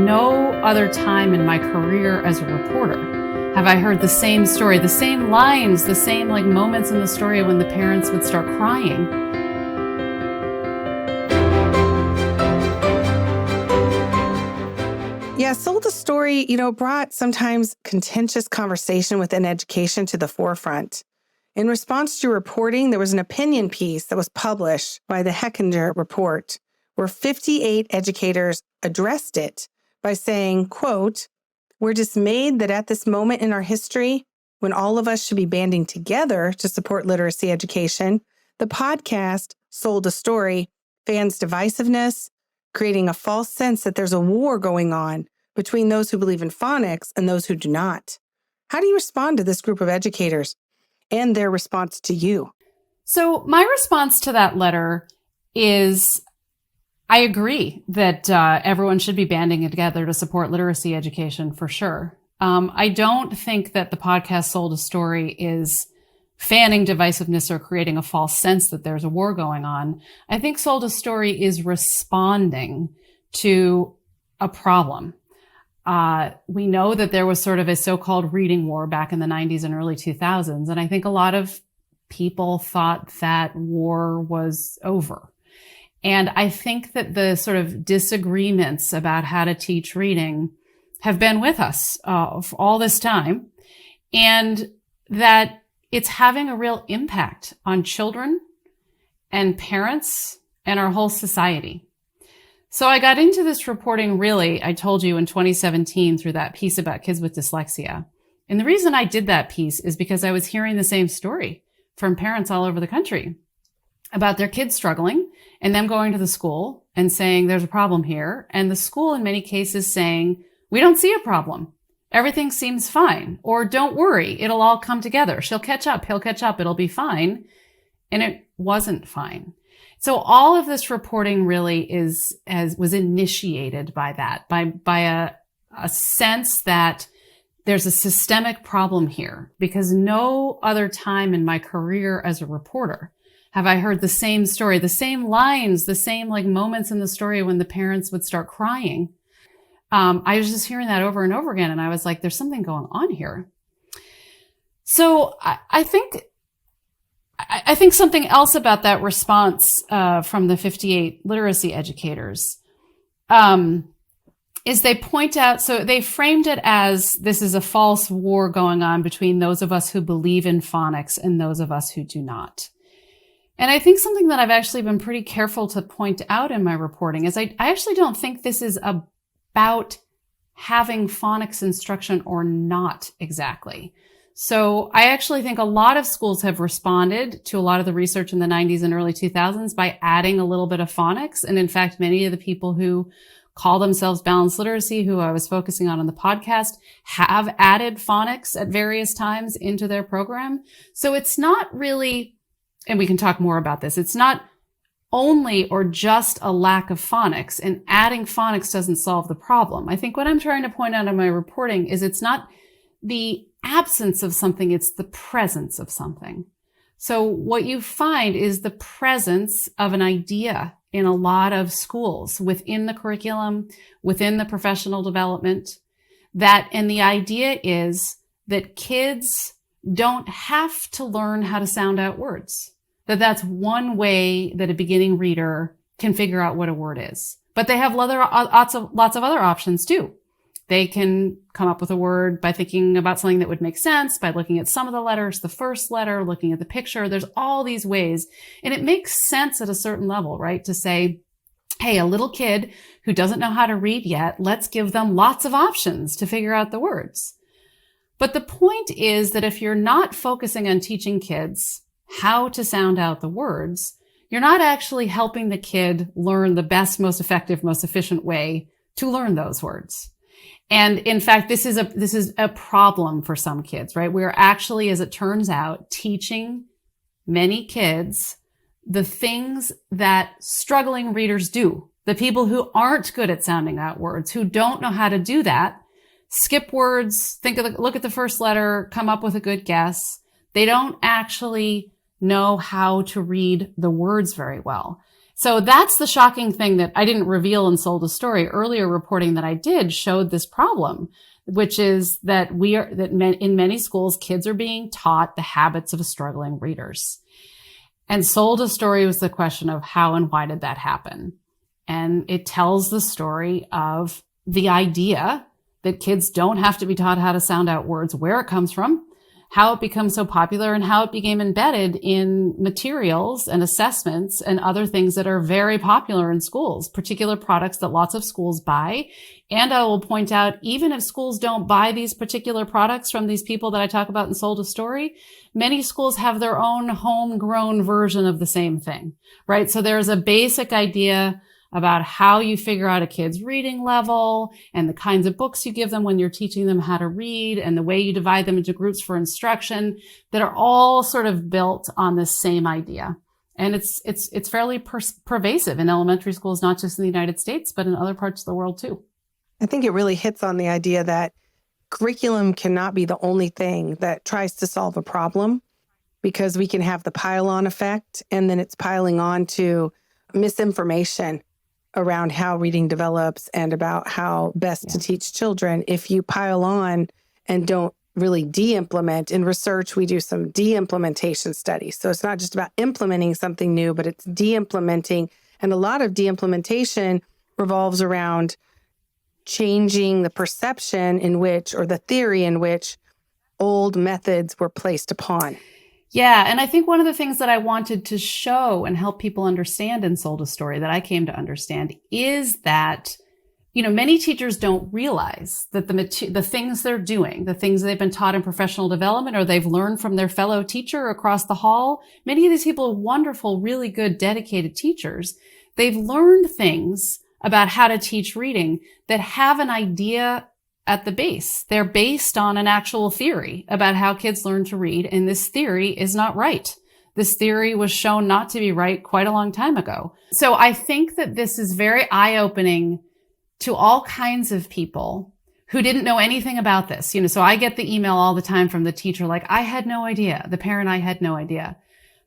no other time in my career as a reporter have I heard the same story, the same lines, the same moments in the story when the parents would start crying. Yeah, Sold a Story, brought sometimes contentious conversation within education to the forefront. In response to reporting, there was an opinion piece that was published by the Hechinger report, where 58 educators addressed it by saying, quote, "We're dismayed that at this moment in our history, when all of us should be banding together to support literacy education, the podcast Sold a Story fans divisiveness, creating a false sense that there's a war going on between those who believe in phonics and those who do not." How do you respond to this group of educators and their response to you? So my response to that letter is, I agree that everyone should be banding together to support literacy education for sure. I don't think that the podcast Sold a Story is fanning divisiveness or creating a false sense that there's a war going on. I think Sold a Story is responding to a problem. We know that there was sort of a so-called reading war back in the 90s and early 2000s. And I think a lot of people thought that war was over. And I think that the sort of disagreements about how to teach reading have been with us for all this time, and that it's having a real impact on children and parents and our whole society. So I got into this reporting really, I told you, in 2017 through that piece about kids with dyslexia. And the reason I did that piece is because I was hearing the same story from parents all over the country about their kids struggling and them going to the school and saying there's a problem here. And the school in many cases saying, we don't see a problem. Everything seems fine. Or don't worry, it'll all come together. She'll catch up. He'll catch up. It'll be fine. And it wasn't fine. So all of this reporting really was initiated by that, by a sense that there's a systemic problem here, because no other time in my career as a reporter have I heard the same story, the same lines, the same moments in the story when the parents would start crying. I was just hearing that over and over again. And I was like, there's something going on here. So I think something else about that response from the 58 literacy educators is they point out, so they framed it as this is a false war going on between those of us who believe in phonics and those of us who do not. And I think something that I've actually been pretty careful to point out in my reporting is I actually don't think this is about having phonics instruction or not exactly. So I actually think a lot of schools have responded to a lot of the research in the 90s and early 2000s by adding a little bit of phonics. And in fact, many of the people who call themselves balanced literacy, who I was focusing on the podcast, have added phonics at various times into their program. So it's not really, and we can talk more about this, it's not only or just a lack of phonics, and adding phonics doesn't solve the problem. I think what I'm trying to point out in my reporting is it's not the absence of something, it's the presence of something. So what you find is the presence of an idea in a lot of schools within the curriculum, within the professional development, and the idea is that kids don't have to learn how to sound out words. That's one way that a beginning reader can figure out what a word is. But they have lots of other options too. They can come up with a word by thinking about something that would make sense, by looking at some of the letters, the first letter, looking at the picture. There's all these ways. And it makes sense at a certain level, right? To say, hey, a little kid who doesn't know how to read yet, let's give them lots of options to figure out the words. But the point is that if you're not focusing on teaching kids how to sound out the words, you're not actually helping the kid learn the best, most effective, most efficient way to learn those words. And in fact, this is a problem for some kids, right? We're actually, as it turns out, teaching many kids the things that struggling readers do. The people who aren't good at sounding out words, who don't know how to do that, skip words, look at the first letter, come up with a good guess. They don't actually know how to read the words very well. So that's the shocking thing that I didn't reveal in Sold a Story. Earlier reporting that I did showed this problem, which is that in many schools, kids are being taught the habits of struggling readers. And Sold a Story was the question of how and why did that happen? And it tells the story of the idea that kids don't have to be taught how to sound out words, where it comes from, how it becomes so popular, and how it became embedded in materials and assessments and other things that are very popular in schools, particular products that lots of schools buy. And I will point out, even if schools don't buy these particular products from these people that I talk about in Sold a Story, many schools have their own homegrown version of the same thing, right? So there's a basic idea about how you figure out a kid's reading level and the kinds of books you give them when you're teaching them how to read and the way you divide them into groups for instruction that are all sort of built on this same idea. And it's fairly pervasive in elementary schools, not just in the United States, but in other parts of the world too. I think it really hits on the idea that curriculum cannot be the only thing that tries to solve a problem, because we can have the pile-on effect, and then it's piling on to misinformation around how reading develops and about how best to teach children if you pile on and don't really de-implement. In research, we do some de-implementation studies. So it's not just about implementing something new, but it's de-implementing. And a lot of de-implementation revolves around changing the perception in which, or the theory in which, old methods were placed upon. Yeah. And I think one of the things that I wanted to show and help people understand in Sold a Story that I came to understand is that, many teachers don't realize that the things they're doing, the things they've been taught in professional development or they've learned from their fellow teacher across the hall. Many of these people are wonderful, really good, dedicated teachers. They've learned things about how to teach reading that have an idea at the base. They're based on an actual theory about how kids learn to read, and this theory is not right. This theory was shown not to be right quite a long time ago. So I think that this is very eye-opening to all kinds of people who didn't know anything about this. So I get the email all the time from the teacher, like, I had no idea. The parent, I had no idea.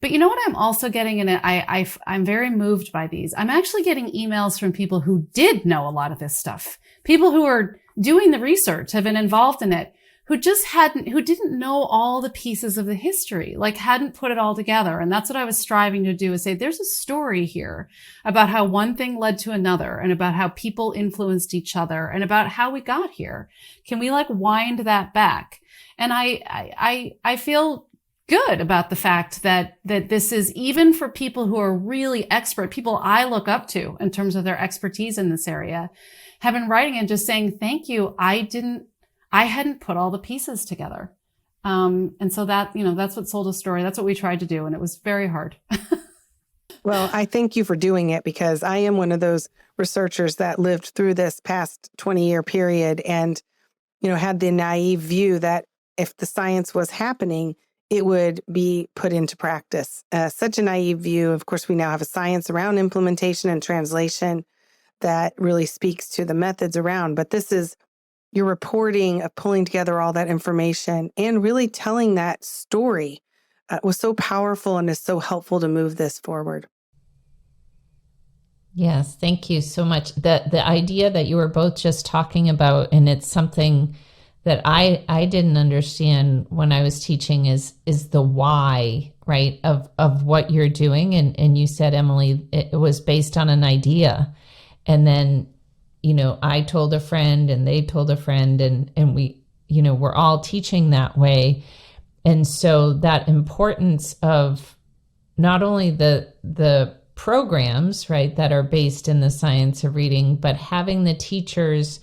But you know what I'm also getting in it? I'm very moved by these. I'm actually getting emails from people who did know a lot of this stuff. People who are doing the research, have been involved in it, who didn't know all the pieces of the history, like hadn't put it all together. And that's what I was striving to do, is say, there's a story here about how one thing led to another and about how people influenced each other and about how we got here. Can we wind that back? And I feel good about the fact that this is, even for people who are really expert, people I look up to in terms of their expertise in this area, have been writing and just saying, thank you. I hadn't put all the pieces together. And so that's what Sold a Story. That's what we tried to do. And it was very hard. Well, I thank you for doing it, because I am one of those researchers that lived through this past 20-year period and, had the naive view that if the science was happening, it would be put into practice. Such a naive view. Of course, we now have a science around implementation and translation that really speaks to the methods around. But this is your reporting of pulling together all that information and really telling that story was so powerful and is so helpful to move this forward. Yes, thank you so much. The idea that you were both just talking about, and it's something that I didn't understand when I was teaching, is the why, right, of what you're doing. And you said, Emily, it was based on an idea. And then, I told a friend and they told a friend, and we, we're all teaching that way. And so that importance of not only the programs, right, that are based in the science of reading, but having the teachers,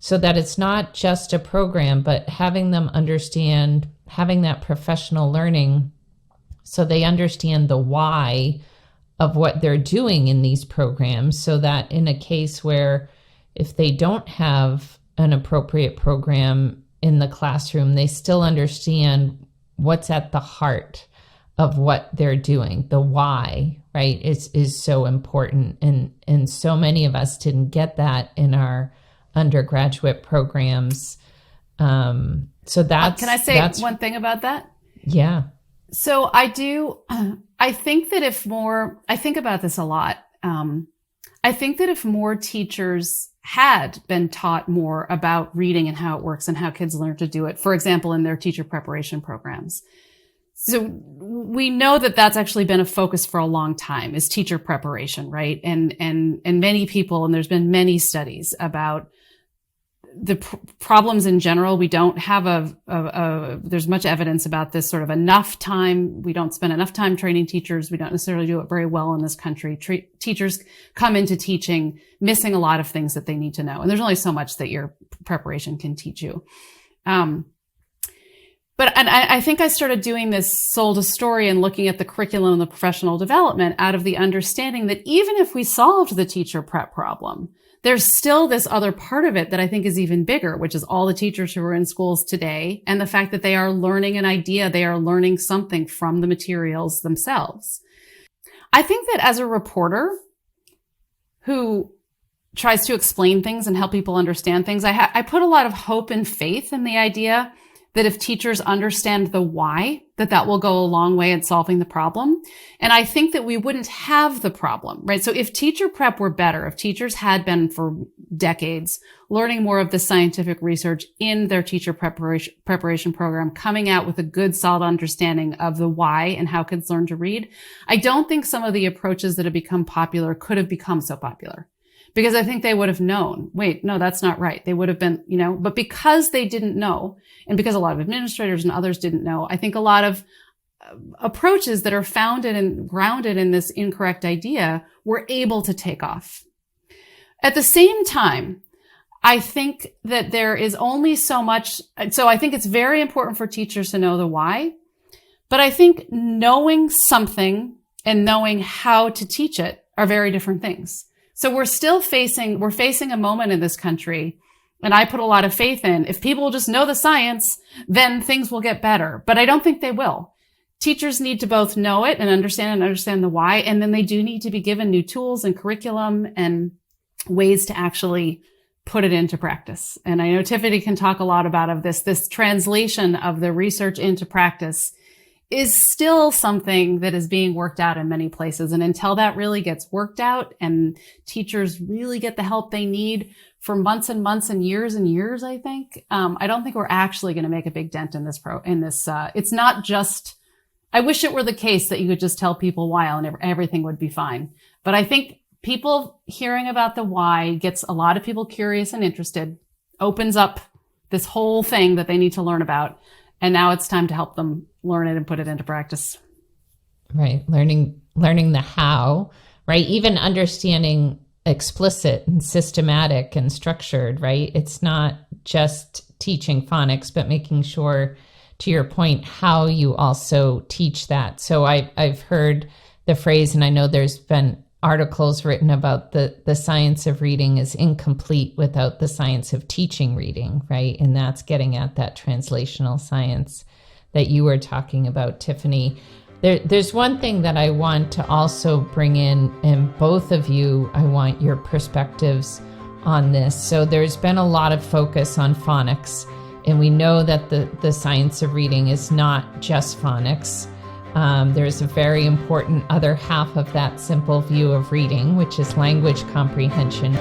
so that it's not just a program, but having them understand, having that professional learning so they understand the why of what they're doing in these programs, so that in a case where if they don't have an appropriate program in the classroom, they still understand what's at the heart of what they're doing. The why, right, is so important. And so many of us didn't get that in our undergraduate programs. So that's... Can I say one thing about that? Yeah. So I think that I think about this a lot. I think that if more teachers had been taught more about reading and how it works and how kids learn to do it, for example, in their teacher preparation programs. So we know that that's actually been a focus for a long time, is teacher preparation, right? And many people, and there's been many studies about the problems in general. We don't have there's much evidence about this sort of enough time. We don't spend enough time training teachers. We don't necessarily do it very well in this country. Teachers come into teaching missing a lot of things that they need to know. And there's only so much that your preparation can teach you. But I think I started doing this sold a story and looking at the curriculum and the professional development out of the understanding that even if we solved the teacher prep problem, there's still this other part of it that I think is even bigger, which is all the teachers who are in schools today and the fact that they are learning an idea, they are learning something from the materials themselves. I think that as a reporter who tries to explain things and help people understand things, I put a lot of hope and faith in the idea that if teachers understand the why, that will go a long way in solving the problem. And I think that we wouldn't have the problem, right? So if teacher prep were better, if teachers had been for decades learning more of the scientific research in their teacher preparation program, coming out with a good, solid understanding of the why and how kids learn to read, I don't think some of the approaches that have become popular could have become so popular. Because I think they would have known, wait, no, that's not right. They would have been, but because they didn't know, and because a lot of administrators and others didn't know, I think a lot of approaches that are founded and grounded in this incorrect idea were able to take off. At the same time, I think that there is only so much. So I think it's very important for teachers to know the why, but I think knowing something and knowing how to teach it are very different things. So we're facing a moment in this country, and I put a lot of faith in, if people will just know the science, then things will get better. But I don't think they will. Teachers need to both know it and understand the why, and then they do need to be given new tools and curriculum and ways to actually put it into practice. And I know Tiffany can talk a lot about this translation of the research into practice is still something that is being worked out in many places. And until that really gets worked out and teachers really get the help they need for months and months and years, I think, I don't think we're actually going to make a big dent in this. It's not just, I wish it were the case that you could just tell people why and everything would be fine. But I think people hearing about the why gets a lot of people curious and interested, opens up this whole thing that they need to learn about. And now it's time to help them learn it and put it into practice. Right. Learning the how, right? Even understanding explicit and systematic and structured, right? It's not just teaching phonics, but making sure, to your point, how you also teach that. So I've heard the phrase, and I know there's been articles written about the science of reading is incomplete without the science of teaching reading, right? And that's getting at that translational science that you were talking about, Tiffany. There's one thing that I want to also bring in, and both of you, I want your perspectives on this. So there's been a lot of focus on phonics, and we know that the science of reading is not just phonics. There's a very important other half of that simple view of reading, which is language comprehension.